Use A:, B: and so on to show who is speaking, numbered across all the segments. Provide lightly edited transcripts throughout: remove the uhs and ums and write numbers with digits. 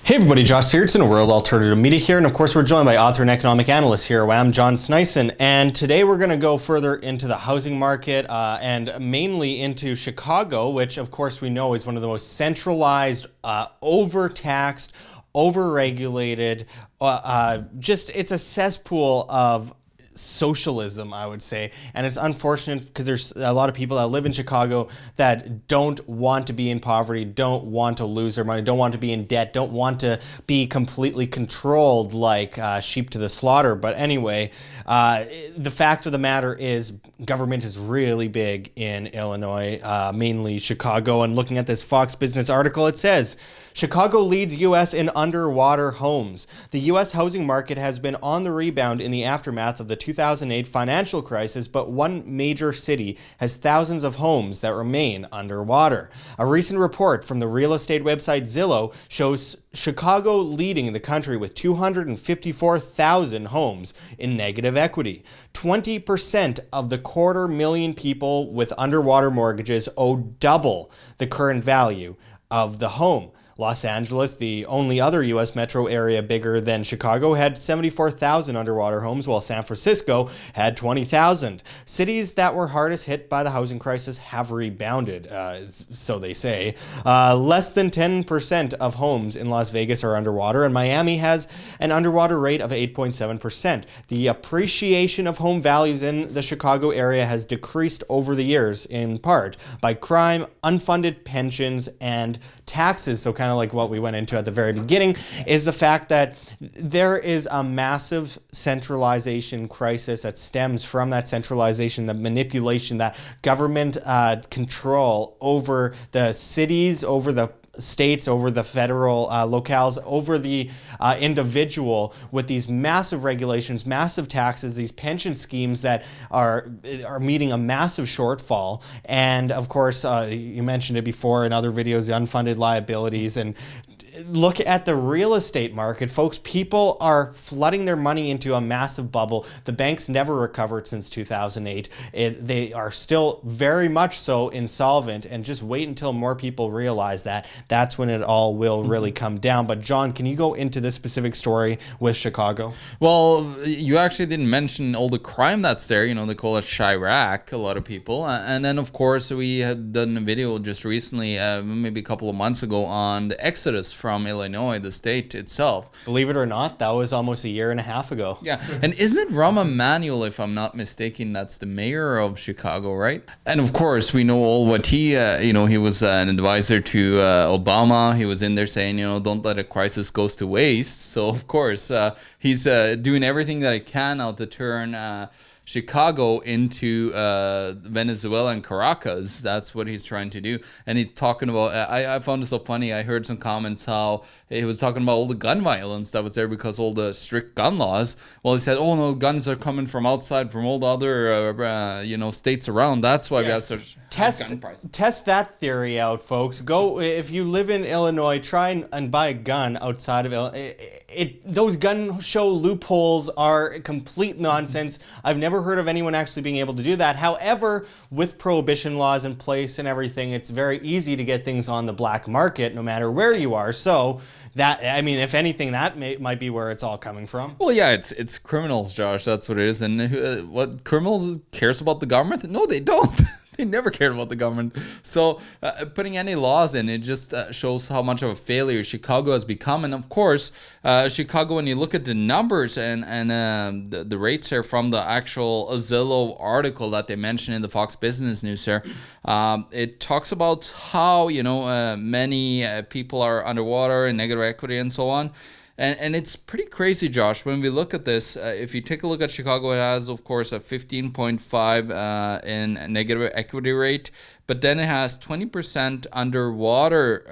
A: Hey everybody, Josh Sigurdson, World Alternative Media here, and of course we're joined by author and economic analyst here, I'm John Sneisen, and today we're going to go further into the housing market and mainly into Chicago, which of course we know is one of the most centralized, overtaxed, overregulated, it's a cesspool of socialism, I would say. And it's unfortunate because there's a lot of people that live in Chicago that don't want to be in poverty, don't want to lose their money, don't want to be in debt, don't want to be completely controlled like sheep to the slaughter. But anyway, the fact of the matter is government is really big in Illinois, mainly Chicago. And looking at this Fox Business article, it says, Chicago leads U.S. in underwater homes. The U.S. housing market has been on the rebound in the aftermath of the 2008 financial crisis, but one major city has thousands of homes that remain underwater. A recent report from the real estate website Zillow shows Chicago leading the country with 254,000 homes in negative equity. 20% of the 250,000 people with underwater mortgages owe double the current value of the home. Los Angeles, the only other U.S. metro area bigger than Chicago, had 74,000 underwater homes, while San Francisco had 20,000. Cities that were hardest hit by the housing crisis have rebounded, so they say. Less than 10% of homes in Las Vegas are underwater, and Miami has an underwater rate of 8.7%. The appreciation of home values in the Chicago area has decreased over the years, in part by crime, unfunded pensions, and taxes. So kind of like what we went into at the very beginning is the fact that there is a massive centralization crisis that stems from that centralization, the manipulation, that government control over the cities, over the states, over the federal locales, over the individual, with these massive regulations, massive taxes, these pension schemes that are meeting a massive shortfall. And of course, you mentioned it before in other videos, the unfunded liabilities. And look at the real estate market, folks. People are flooding their money into a massive bubble. The banks never recovered since 2008. They are still very much so insolvent, and just wait until more people realize that. That's when it all will really come down. But John, can you go into this specific story with Chicago?
B: Well, you actually didn't mention all the crime that's there. You know, they call it Chirac, a lot of people. And then, of course, we had done a video just recently, maybe a couple of months ago, on the exodus from Illinois, the state itself.
A: Believe it or not, that was almost a year and a half ago.
B: Yeah, and isn't it Rahm Emanuel, if I'm not mistaken, that's the mayor of Chicago, right? And of course, we know all what he was an advisor to Obama. He was in there saying, don't let a crisis go to waste. So of course, he's doing everything that he can now to turn Chicago into Venezuela and Caracas. That's what he's trying to do. And he's talking about, I found it so funny, I heard some comments how he was talking about all the gun violence that was there because all the strict gun laws. Well, he said, oh no, guns are coming from outside, from all the other states around. That's why we have such gun prices.
A: Test that theory out, folks. Go, if you live in Illinois, try and buy a gun outside of Illinois. Those gun show loopholes are complete nonsense. I've never heard of anyone actually being able to do that. However, with prohibition laws in place and everything, it's very easy to get things on the black market no matter where you are. So that, I mean, if anything, that might be where it's all coming from.
B: Well, yeah, it's criminals, Josh. That's what it is. And what criminals cares about the government? No, they don't. They never cared about the government. So putting any laws in, it just shows how much of a failure Chicago has become. And of course, Chicago, when you look at the numbers and the rates here from the actual Zillow article that they mentioned in the Fox Business News here, it talks about how, many people are underwater and negative equity and so on. And it's pretty crazy, Josh. When we look at this, if you take a look at Chicago, it has, of course, a 15.5 in negative equity rate. But then it has 20% underwater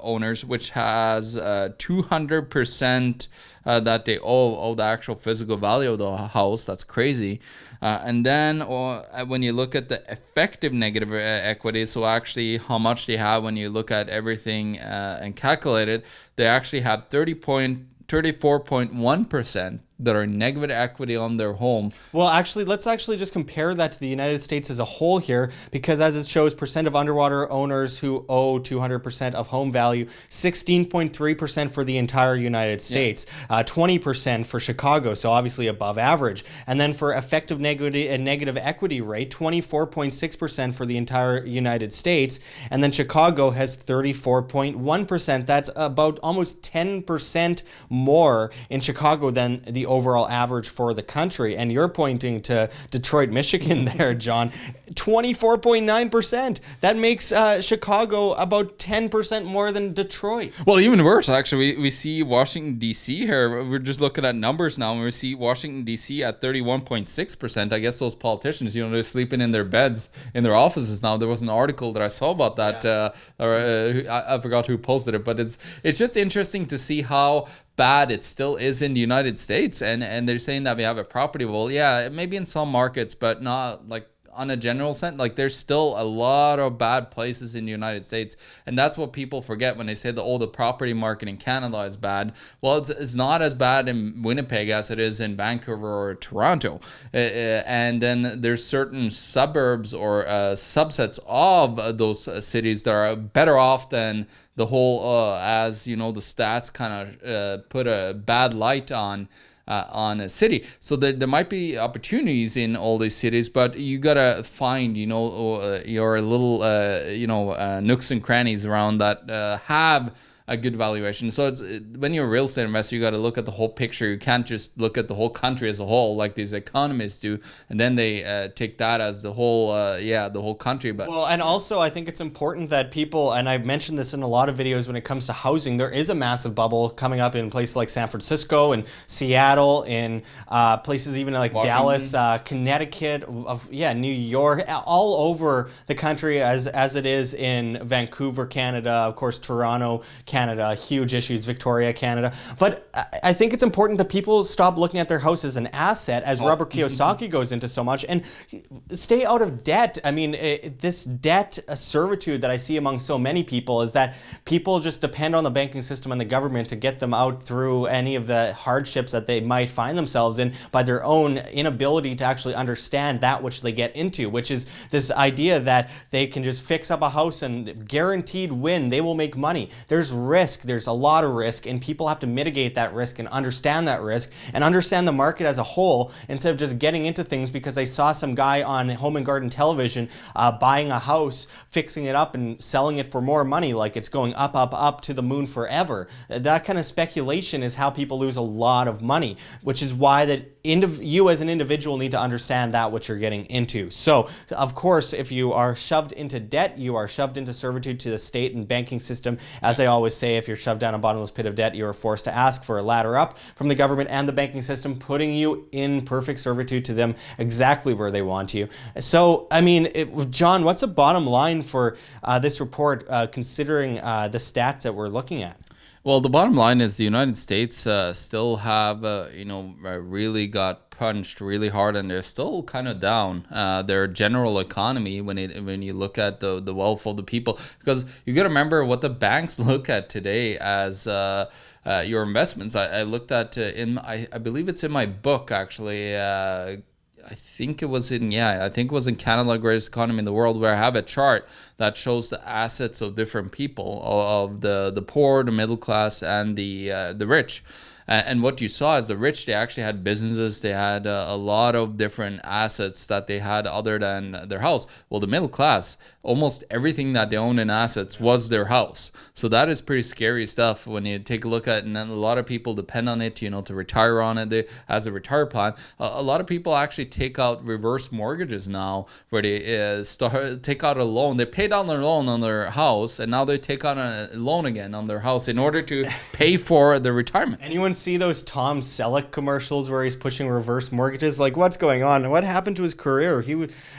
B: owners, which has 200% that they owe the actual physical value of the house. That's crazy. And then when you look at the effective negative equity, so actually how much they have when you look at everything and calculate it, they actually have 34.1% that are negative equity on their home.
A: Well, actually, let's actually just compare that to the United States as a whole here, because as it shows, percent of underwater owners who owe 200% of home value, 16.3% for the entire United States, 20% for Chicago, so obviously above average. And then for effective negative equity rate, 24.6% for the entire United States. And then Chicago has 34.1%. That's about almost 10% more in Chicago than the overall average for the country. And you're pointing to Detroit, Michigan there, John. 24.9%. That makes Chicago about 10% more than Detroit.
B: Well, even worse, actually. We see Washington, D.C. here. We're just looking at numbers now, and we see Washington, D.C. at 31.6%. I guess those politicians, they're sleeping in their beds, in their offices now. There was an article that I saw about that. I forgot who posted it, but it's just interesting to see how bad it still is in the United States. And they're saying that we have a property bubble. Yeah, maybe in some markets, but not like on a general sense. Like, there's still a lot of bad places in the United States, and that's what people forget when they say the property market in Canada is bad. Well, it's not as bad in Winnipeg as it is in Vancouver or Toronto, and then there's certain suburbs or subsets of those cities that are better off than the whole, as the stats kind of put a bad light on a city. So there might be opportunities in all these cities, but you gotta find your little nooks and crannies around that have a good valuation. So when you're a real estate investor, you got to look at the whole picture. You can't just look at the whole country as a whole like these economists do, and then they take that as the whole the whole country. But
A: well, and also I think it's important that people, and I've mentioned this in a lot of videos, when it comes to housing, there is a massive bubble coming up in places like San Francisco and Seattle, in places even like Washington, Dallas, Connecticut, New York, all over the country, as it is in Vancouver, Canada, of course, Toronto, Canada, huge issues, Victoria, Canada. But I think it's important that people stop looking at their house as an asset, as Robert Kiyosaki goes into so much, and stay out of debt. I mean, this debt servitude that I see among so many people is that people just depend on the banking system and the government to get them out through any of the hardships that they might find themselves in by their own inability to actually understand that which they get into, which is this idea that they can just fix up a house and guaranteed win, they will make money. There's risk, there's a lot of risk, and people have to mitigate that risk and understand that risk and understand the market as a whole, instead of just getting into things because they saw some guy on Home and Garden television buying a house, fixing it up and selling it for more money like it's going up, up, up to the moon forever. That kind of speculation is how people lose a lot of money, which is why that you as an individual need to understand that what you're getting into. So, of course, if you are shoved into debt, you are shoved into servitude to the state and banking system. As I always say, if you're shoved down a bottomless pit of debt, you are forced to ask for a ladder up from the government and the banking system, putting you in perfect servitude to them exactly where they want you. So, I mean, John, what's the bottom line for this report, considering the stats that we're looking at?
B: Well, the bottom line is the United States still have, really got punched really hard, and they're still kind of down. Their general economy, when you look at the wealth of the people, because you got to remember what the banks look at today as your investments. I looked at I believe it's in my book actually. I think it was in Canada, Greatest Economy in the World, where I have a chart that shows the assets of different people, of the poor, the middle class, and the rich. And what you saw is the rich, they actually had businesses, they had a lot of different assets that they had other than their house. Well, the middle class, almost everything that they own in assets was their house. So that is pretty scary stuff when you take a look at it. And then a lot of people depend on it, to retire on it as a retire plan. A lot of people actually take out reverse mortgages now, where they take out a loan. They pay down their loan on their house, and now they take out a loan again on their house in order to pay for their retirement.
A: Anyone see those Tom Selleck commercials where he's pushing reverse mortgages? Like, what's going on? What happened to his career?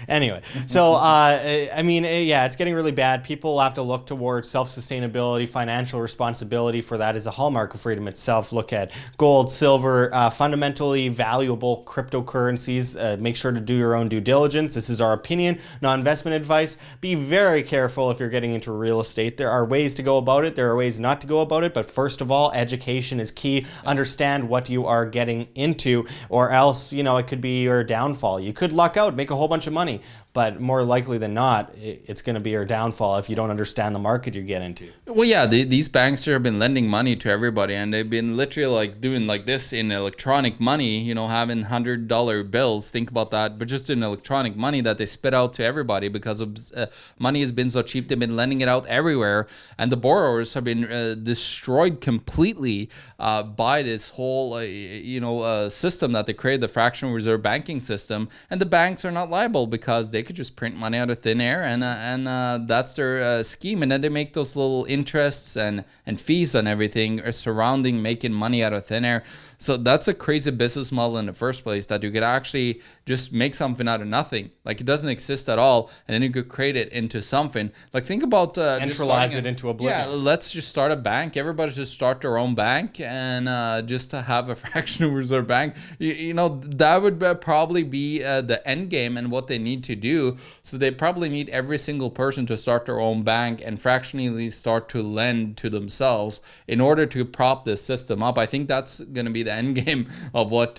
A: Anyway. So, it's getting really bad. People have to look towards self-sustainability, financial responsibility, for that is a hallmark of freedom itself. Look at gold, silver, fundamentally valuable cryptocurrencies. Make sure to do your own due diligence. This is our opinion, not investment advice. Be very careful if you're getting into real estate. There are ways to go about it. There are ways not to go about it. But first of all, education is key. understand what you are getting into, or else, it could be your downfall. You could luck out, make a whole bunch of money, but more likely than not, it's going to be your downfall if you don't understand the market you get into.
B: Well, yeah, these banks have been lending money to everybody, and they've been literally like doing like this in electronic money, having $100 bills. Think about that, but just in electronic money that they spit out to everybody because of money has been so cheap. They've been lending it out everywhere, and the borrowers have been destroyed completely by this whole, system that they created, the fractional reserve banking system. And the banks are not liable because they could just print money out of thin air, and that's their scheme. And then they make those little interests and fees on everything surrounding making money out of thin air. So that's a crazy business model in the first place, that you could actually just make something out of nothing. Like, it doesn't exist at all, and then you could create it into something. Like, think about
A: centralize it into oblivion.
B: Yeah, let's just start a bank. Everybody just start their own bank, and just to have a fractional reserve bank. That would probably be the end game and what they need to do. So they probably need every single person to start their own bank and fractionally start to lend to themselves in order to prop this system up. I think that's going to be the end game of what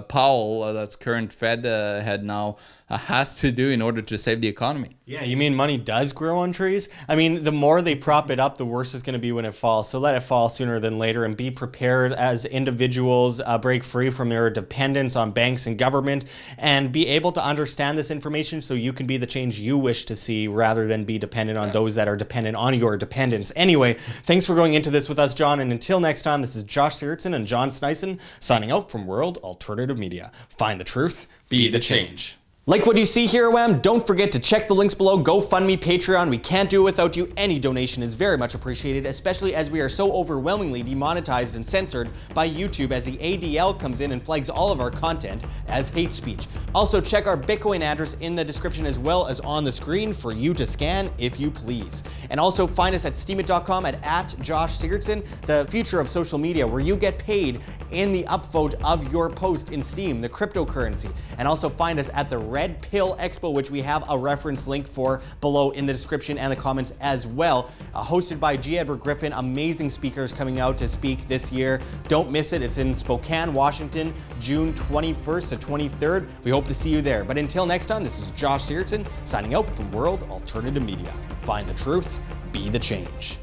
B: Powell, that's current Fed head now, has to do in order to save the economy.
A: Yeah, you mean money does grow on trees? I mean, the more they prop it up, the worse it's going to be when it falls. So let it fall sooner than later, and be prepared as individuals, break free from your dependence on banks and government, and be able to understand this information so you can be the change you wish to see, rather than be dependent on those that are dependent on your dependence. Anyway, thanks for going into this with us, John. And until next time, this is Josh Sigurdson and John Sneisen signing out from World Alternative Media. Find the truth, be the change. Like what you see here, WAM? Don't forget to check the links below. GoFundMe, Patreon. We can't do it without you. Any donation is very much appreciated, especially as we are so overwhelmingly demonetized and censored by YouTube, as the ADL comes in and flags all of our content as hate speech. Also, check our Bitcoin address in the description as well as on the screen for you to scan if you please. And also find us at steemit.com at Josh Sigurdson, the future of social media, where you get paid in the upvote of your post in Steem, the cryptocurrency. And also find us at the Red Pill Expo, which we have a reference link for below in the description and the comments as well. Hosted by G. Edward Griffin. Amazing speakers coming out to speak this year. Don't miss it. It's in Spokane, Washington, June 21st to 23rd. We hope to see you there. But until next time, this is Josh Sigurdson signing out from World Alternative Media. Find the truth, be the change.